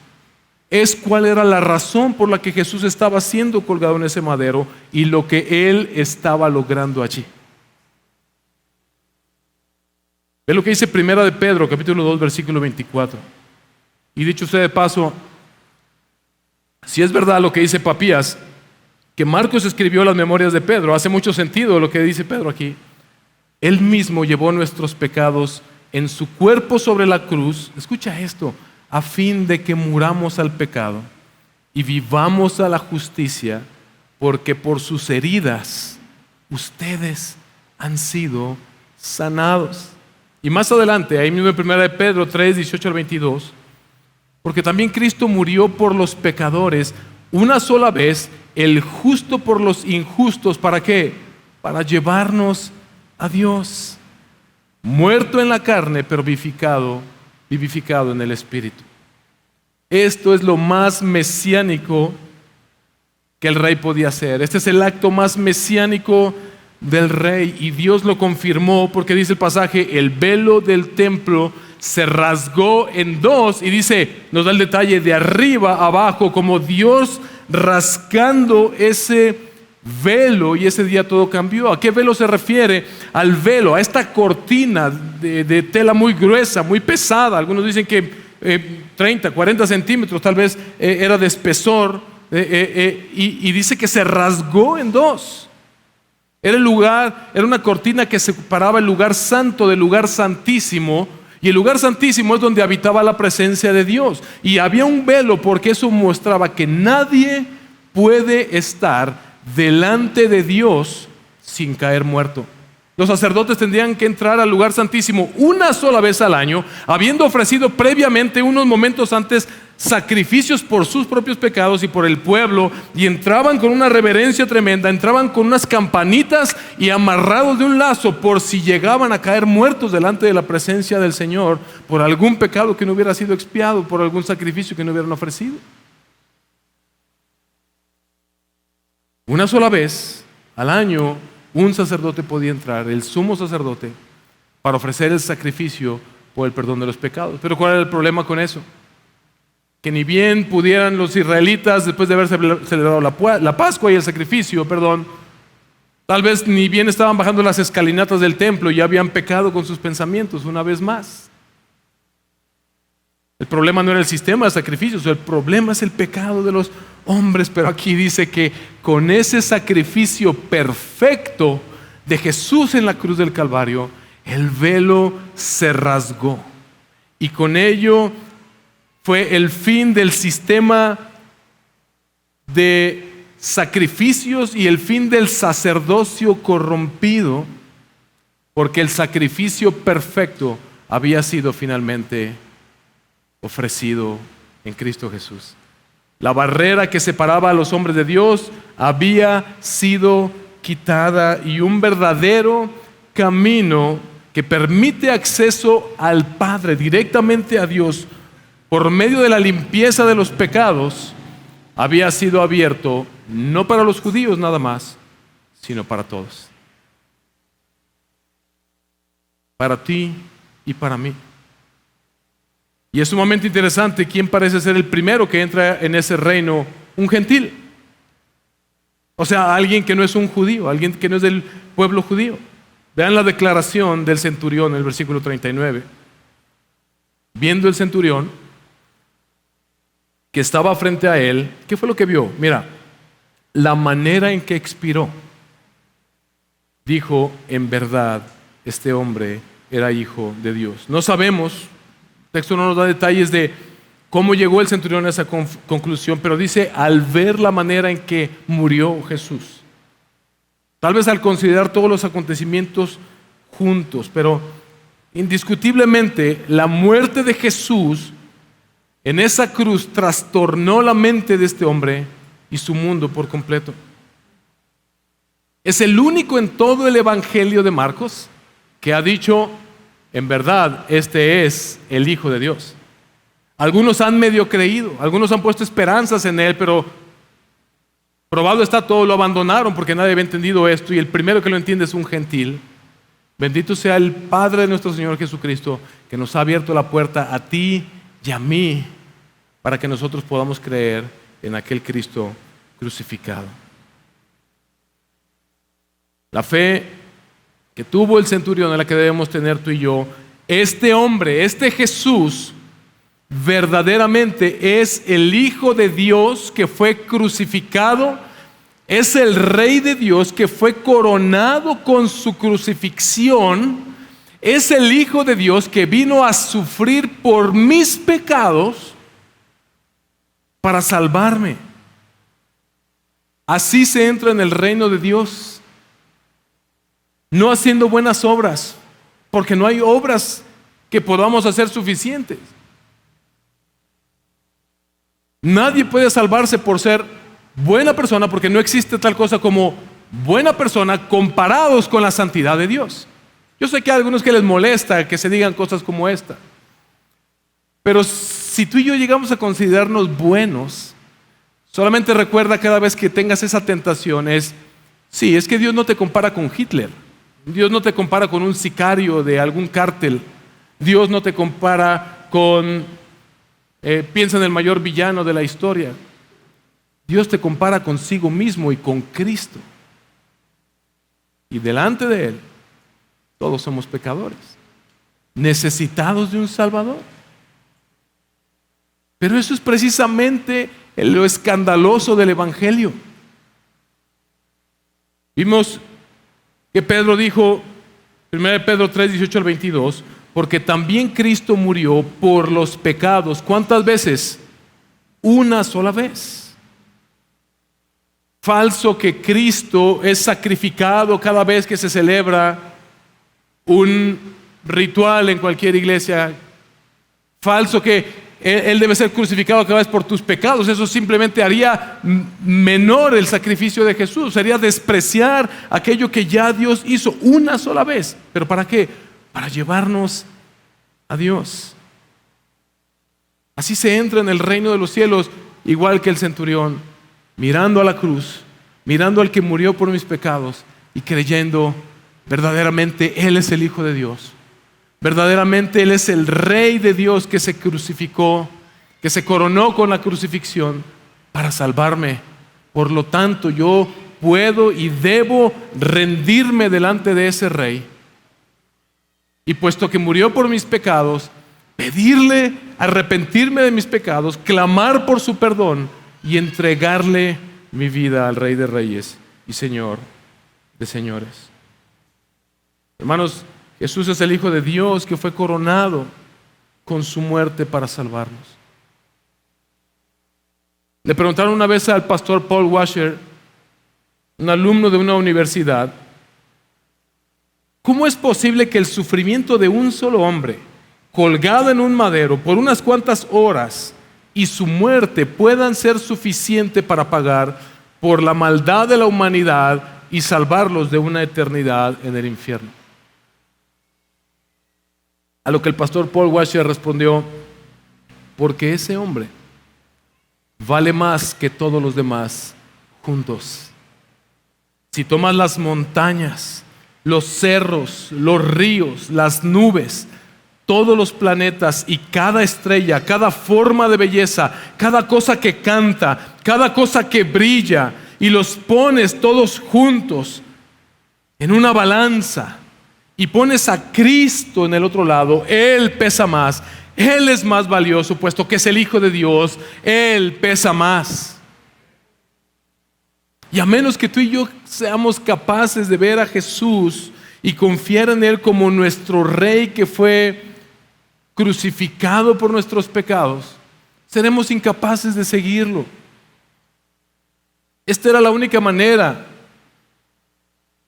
es cuál era la razón por la que Jesús estaba siendo colgado en ese madero y lo que Él estaba logrando allí. Ve lo que dice Primera de Pedro, capítulo 2, versículo 24. Y dicho sea de paso, si es verdad lo que dice Papías, que Marcos escribió las memorias de Pedro, hace mucho sentido lo que dice Pedro aquí. Él mismo llevó nuestros pecados en su cuerpo sobre la cruz, escucha esto, a fin de que muramos al pecado y vivamos a la justicia, porque por sus heridas ustedes han sido sanados. Y más adelante, ahí mismo en 1 de Pedro 3, 18 al 22, porque también Cristo murió por los pecadores una sola vez, el justo por los injustos. ¿Para qué? Para llevarnos a Dios. Muerto en la carne, pero vivificado en el Espíritu. Esto es lo más mesiánico que el rey podía hacer. Este es el acto más mesiánico del rey, y Dios lo confirmó porque dice el pasaje: el velo del templo se rasgó en dos, y dice, nos da el detalle de arriba a abajo, como Dios rascando ese velo, y ese día todo cambió. ¿A qué velo se refiere? Al velo, a esta cortina de tela muy gruesa, muy pesada. Algunos dicen que 30, 40 centímetros tal vez era de espesor, y dice que se rasgó en dos. Era una cortina que separaba el lugar santo del lugar santísimo, y el lugar santísimo es donde habitaba la presencia de Dios. Y había un velo porque eso mostraba que nadie puede estar delante de Dios sin caer muerto. Los sacerdotes tendrían que entrar al lugar santísimo una sola vez al año, habiendo ofrecido previamente, unos momentos antes, sacrificios por sus propios pecados y por el pueblo, y entraban con una reverencia tremenda, entraban con unas campanitas y amarrados de un lazo por si llegaban a caer muertos delante de la presencia del Señor por algún pecado que no hubiera sido expiado, por algún sacrificio que no hubieran ofrecido. Una sola vez al año un sacerdote podía entrar, el sumo sacerdote, para ofrecer el sacrificio por el perdón de los pecados. Pero ¿cuál era el problema con eso? Que ni bien pudieran los israelitas, después de haber celebrado la Pascua y el sacrificio, tal vez ni bien estaban bajando las escalinatas del templo y ya habían pecado con sus pensamientos una vez más. El problema no era el sistema de sacrificios, el problema es el pecado de los hombres. Pero aquí dice que con ese sacrificio perfecto de Jesús en la cruz del Calvario, el velo se rasgó, y con ello fue el fin del sistema de sacrificios y el fin del sacerdocio corrompido, porque el sacrificio perfecto había sido finalmente ofrecido en Cristo Jesús. La barrera que separaba a los hombres de Dios había sido quitada, y un verdadero camino que permite acceso al Padre, directamente a Dios, por medio de la limpieza de los pecados, había sido abierto no para los judíos nada más, sino para todos. Para ti y para mí. Y es sumamente interesante quién parece ser el primero que entra en ese reino, un gentil. O sea, alguien que no es un judío, alguien que no es del pueblo judío. Vean la declaración del centurión en el versículo 39. Viendo el centurión que estaba frente a él, ¿qué fue lo que vio? Mira, la manera en que expiró. Dijo, en verdad, este hombre era hijo de Dios. No sabemos, el texto no nos da detalles de cómo llegó el centurión a esa conclusión, pero dice, al ver la manera en que murió Jesús. Tal vez al considerar todos los acontecimientos juntos, pero indiscutiblemente la muerte de Jesús en esa cruz trastornó la mente de este hombre y su mundo por completo. Es el único en todo el Evangelio de Marcos que ha dicho, en verdad, este es el Hijo de Dios. Algunos han medio creído, algunos han puesto esperanzas en él, pero probado está, todo lo abandonaron porque nadie había entendido esto, y el primero que lo entiende es un gentil. Bendito sea el Padre de nuestro Señor Jesucristo, que nos ha abierto la puerta a ti y a mí, para que nosotros podamos creer en aquel Cristo crucificado. La fe que tuvo el centurión es la que debemos tener tú y yo. Este hombre, este Jesús, verdaderamente es el Hijo de Dios que fue crucificado, es el Rey de Dios que fue coronado con su crucifixión, es el Hijo de Dios que vino a sufrir por mis pecados para salvarme. Así se entra en el reino de Dios. No haciendo buenas obras, porque no hay obras que podamos hacer suficientes. Nadie puede salvarse por ser buena persona, porque no existe tal cosa como buena persona comparados con la santidad de Dios. Yo sé que a algunos que les molesta que se digan cosas como esta, pero si tú y yo llegamos a considerarnos buenos, solamente recuerda cada vez que tengas esa tentación es que Dios no te compara con Hitler. Dios no te compara con un sicario de algún cártel. Dios no te compara con, piensa en el mayor villano de la historia. Dios te compara consigo mismo y con Cristo. Y delante de Él, todos somos pecadores, necesitados de un Salvador. Pero eso es precisamente lo escandaloso del Evangelio. Vimos que Pedro dijo, 1 Pedro 3, 18 al 22, porque también Cristo murió por los pecados. ¿Cuántas veces? Una sola vez. Falso que Cristo es sacrificado cada vez que se celebra un ritual en cualquier iglesia. Falso que Él debe ser crucificado cada vez por tus pecados. Eso simplemente haría menor el sacrificio de Jesús. Sería despreciar aquello que ya Dios hizo una sola vez. ¿Pero para qué? Para llevarnos a Dios. Así se entra en el reino de los cielos, igual que el centurión, mirando a la cruz, mirando al que murió por mis pecados y creyendo verdaderamente Él es el Hijo de Dios. Verdaderamente Él es el Rey de Dios que se crucificó, que se coronó con la crucifixión para salvarme. Por lo tanto, yo puedo y debo rendirme delante de ese Rey. Y puesto que murió por mis pecados, pedirle, arrepentirme de mis pecados, clamar por su perdón y entregarle mi vida al Rey de Reyes y Señor de señores. Hermanos, Jesús es el Hijo de Dios que fue coronado con su muerte para salvarnos. Le preguntaron una vez al pastor Paul Washer, un alumno de una universidad, ¿cómo es posible que el sufrimiento de un solo hombre, colgado en un madero por unas cuantas horas, y su muerte puedan ser suficiente para pagar por la maldad de la humanidad y salvarlos de una eternidad en el infierno? A lo que el pastor Paul Washer respondió, porque ese hombre vale más que todos los demás juntos. Si tomas las montañas, los cerros, los ríos, las nubes, todos los planetas y cada estrella, cada forma de belleza, cada cosa que canta, cada cosa que brilla, y los pones todos juntos en una balanza y pones a Cristo en el otro lado, Él pesa más, Él es más valioso, puesto que es el Hijo de Dios, Él pesa más. Y a menos que tú y yo seamos capaces de ver a Jesús y confiar en Él como nuestro Rey que fue crucificado por nuestros pecados, seremos incapaces de seguirlo. Esta era la única manera.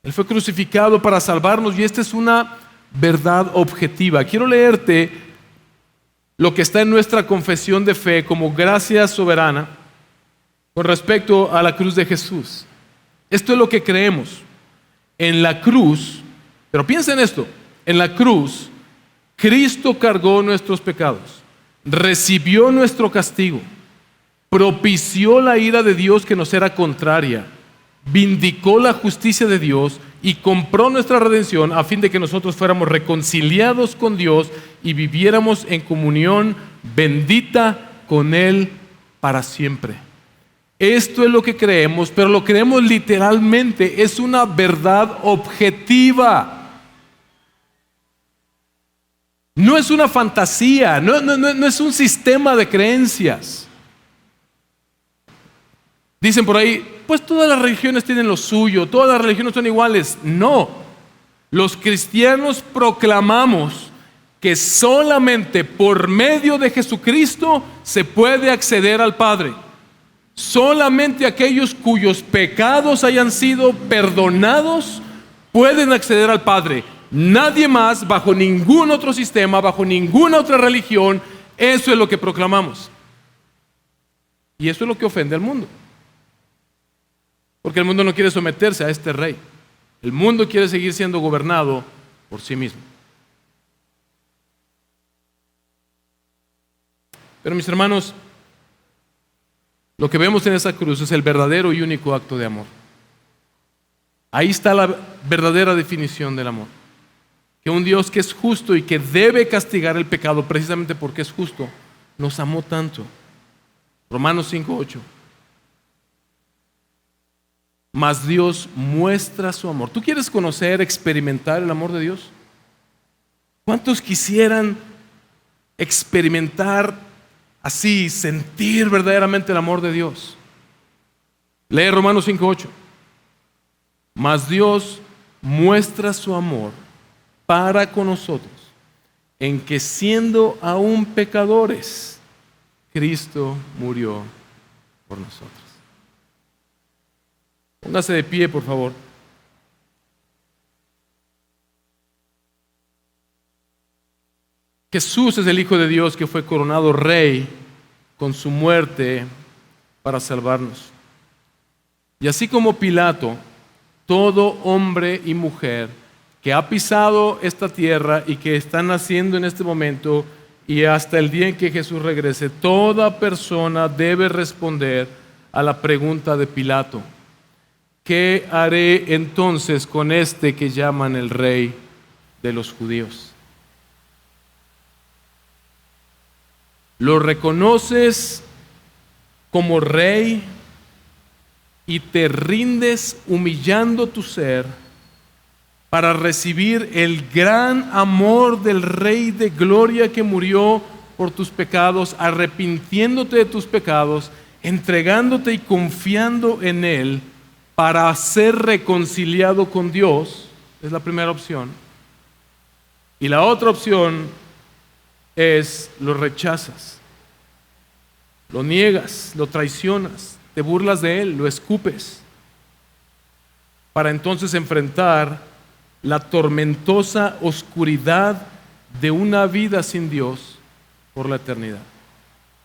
Él fue crucificado para salvarnos y esta es una verdad objetiva. Quiero leerte lo que está en nuestra confesión de fe como gracia soberana con respecto a la cruz de Jesús. Esto es lo que creemos. En la cruz, pero piensa en esto, en la cruz, Cristo cargó nuestros pecados, recibió nuestro castigo, propició la ira de Dios que nos era contraria, vindicó la justicia de Dios y compró nuestra redención a fin de que nosotros fuéramos reconciliados con Dios y viviéramos en comunión bendita con Él para siempre. Esto es lo que creemos, pero lo creemos literalmente, es una verdad objetiva. No es una fantasía, no es un sistema de creencias. Dicen por ahí, pues todas las religiones tienen lo suyo, todas las religiones son iguales. No, los cristianos proclamamos que solamente por medio de Jesucristo se puede acceder al Padre. Solamente aquellos cuyos pecados hayan sido perdonados pueden acceder al Padre. Nadie más, bajo ningún otro sistema, bajo ninguna otra religión. Eso es lo que proclamamos. Y eso es lo que ofende al mundo. Porque el mundo no quiere someterse a este rey. El mundo quiere seguir siendo gobernado por sí mismo. Pero mis hermanos, lo que vemos en esa cruz es el verdadero y único acto de amor. Ahí está la verdadera definición del amor. Que un Dios que es justo y que debe castigar el pecado precisamente porque es justo, nos amó tanto. Romanos 5:8. Mas Dios muestra su amor. ¿Tú quieres conocer, experimentar el amor de Dios? ¿Cuántos quisieran experimentar así, sentir verdaderamente el amor de Dios? Lee Romanos 5:8. Mas Dios muestra su amor para con nosotros, en que siendo aún pecadores, Cristo murió por nosotros. Póngase de pie, por favor. Jesús es el Hijo de Dios que fue coronado rey con su muerte para salvarnos. Y así como Pilato, todo hombre y mujer que ha pisado esta tierra y que está naciendo en este momento y hasta el día en que Jesús regrese, toda persona debe responder a la pregunta de Pilato: ¿qué haré entonces con este que llaman el rey de los judíos? ¿Lo reconoces como rey y te rindes humillando tu ser para recibir el gran amor del Rey de Gloria que murió por tus pecados, arrepintiéndote de tus pecados, entregándote y confiando en Él para ser reconciliado con Dios? Es la primera opción. Y la otra opción es: lo rechazas, lo niegas, lo traicionas, te burlas de Él, lo escupes, para entonces enfrentar la tormentosa oscuridad de una vida sin Dios por la eternidad.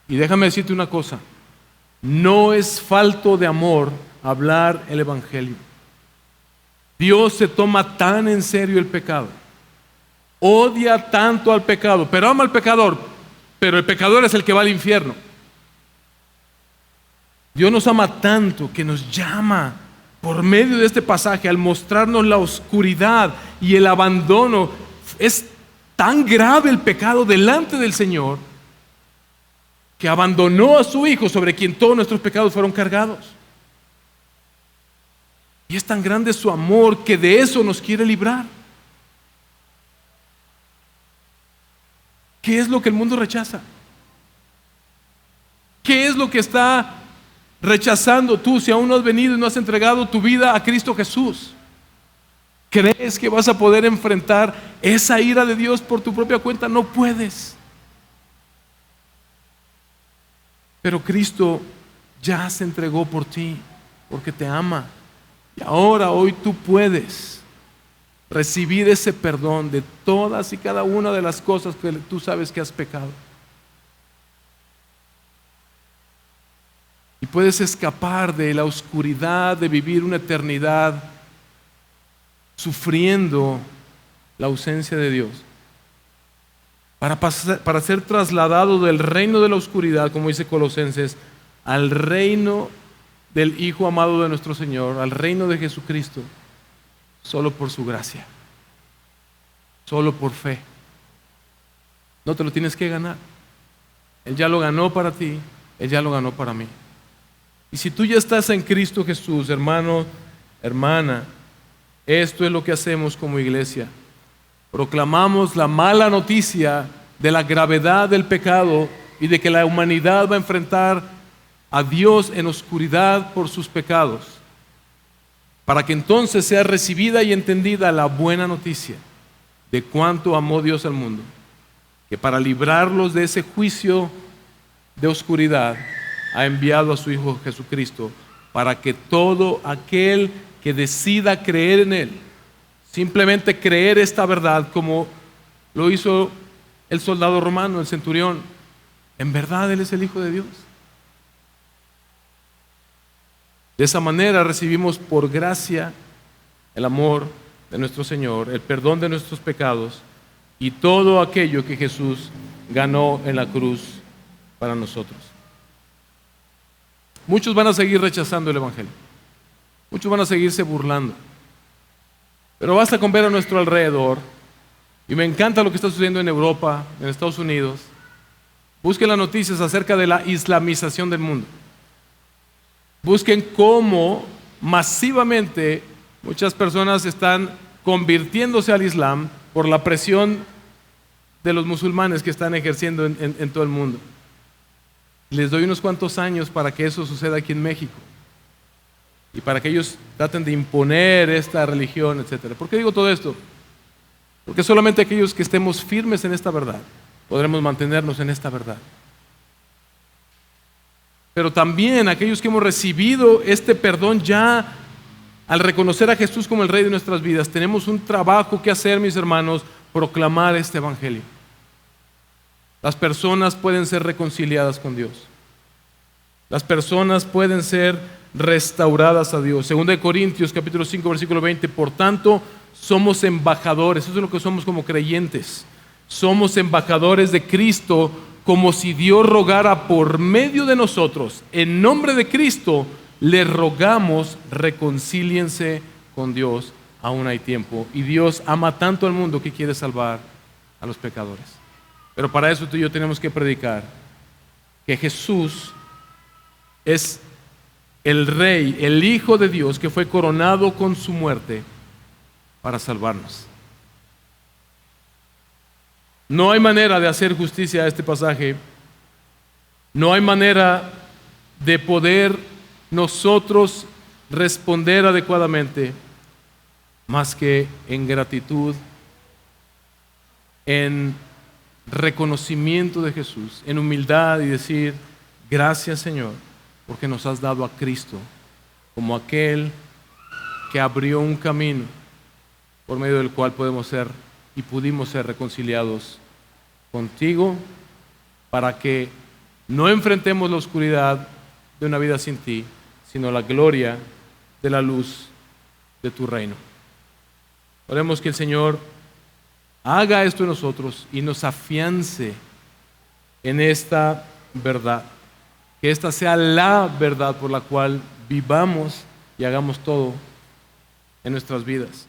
Y déjame decirte una cosa: no es falto de amor hablar el Evangelio. Dios se toma tan en serio el pecado, odia tanto al pecado, pero ama al pecador, pero el pecador es el que va al infierno. Dios nos ama tanto que nos llama por medio de este pasaje al mostrarnos la oscuridad y el abandono. Es tan grave el pecado delante del Señor que abandonó a su Hijo, sobre quien todos nuestros pecados fueron cargados. Y es tan grande su amor que de eso nos quiere librar. ¿Qué es lo que el mundo rechaza? ¿Qué es lo que está rechazando tú si aún no has venido y no has entregado tu vida a Cristo Jesús? ¿Crees que vas a poder enfrentar esa ira de Dios por tu propia cuenta? No puedes. Pero Cristo ya se entregó por ti, porque te ama. Y ahora, hoy tú puedes recibir ese perdón de todas y cada una de las cosas que tú sabes que has pecado. Y puedes escapar de la oscuridad de vivir una eternidad sufriendo la ausencia de Dios, para ser trasladado del reino de la oscuridad, como dice Colosenses, al reino del Hijo amado de nuestro Señor, al reino de Jesucristo, solo por su gracia, solo por fe. No te lo tienes que ganar. Él ya lo ganó para ti, Él ya lo ganó para mí. Y si tú ya estás en Cristo Jesús, hermano, hermana, esto es lo que hacemos como iglesia. Proclamamos la mala noticia de la gravedad del pecado y de que la humanidad va a enfrentar a Dios en oscuridad por sus pecados, para que entonces sea recibida y entendida la buena noticia de cuánto amó Dios al mundo, que para librarlos de ese juicio de oscuridad ha enviado a su Hijo Jesucristo, para que todo aquel que decida creer en Él, simplemente creer esta verdad, como lo hizo el soldado romano, el centurión, en verdad Él es el Hijo de Dios. De esa manera recibimos por gracia el amor de nuestro Señor, el perdón de nuestros pecados y todo aquello que Jesús ganó en la cruz para nosotros. Muchos van a seguir rechazando el Evangelio. Muchos van a seguirse burlando. Pero basta con ver a nuestro alrededor, y me encanta lo que está sucediendo en Europa, en Estados Unidos. Busquen las noticias acerca de la islamización del mundo. Busquen cómo masivamente muchas personas están convirtiéndose al Islam por la presión de los musulmanes que están ejerciendo en todo el mundo. Les doy unos cuantos años para que eso suceda aquí en México y para que ellos traten de imponer esta religión, etc. ¿Por qué digo todo esto? Porque solamente aquellos que estemos firmes en esta verdad podremos mantenernos en esta verdad. Pero también aquellos que hemos recibido este perdón ya al reconocer a Jesús como el Rey de nuestras vidas, tenemos un trabajo que hacer, mis hermanos, proclamar este Evangelio. Las personas pueden ser reconciliadas con Dios. Las personas pueden ser restauradas a Dios. 2 Corintios capítulo 5 versículo 20, por tanto somos embajadores, eso es lo que somos como creyentes. Somos embajadores de Cristo, como si Dios rogara por medio de nosotros. En nombre de Cristo les rogamos, reconcíliense con Dios, aún hay tiempo. Y Dios ama tanto al mundo que quiere salvar a los pecadores. Pero para eso tú y yo tenemos que predicar que Jesús es el Rey, el Hijo de Dios, que fue coronado con su muerte para salvarnos. No hay manera de hacer justicia a este pasaje. No hay manera de poder nosotros responder adecuadamente más que en gratitud, en reconocimiento de Jesús, en humildad y decir: gracias, Señor, porque nos has dado a Cristo como aquel que abrió un camino por medio del cual podemos ser y pudimos ser reconciliados contigo, para que no enfrentemos la oscuridad de una vida sin ti, sino la gloria de la luz de tu reino. Oremos que el Señor haga esto en nosotros y nos afiance en esta verdad. Que esta sea la verdad por la cual vivamos y hagamos todo en nuestras vidas.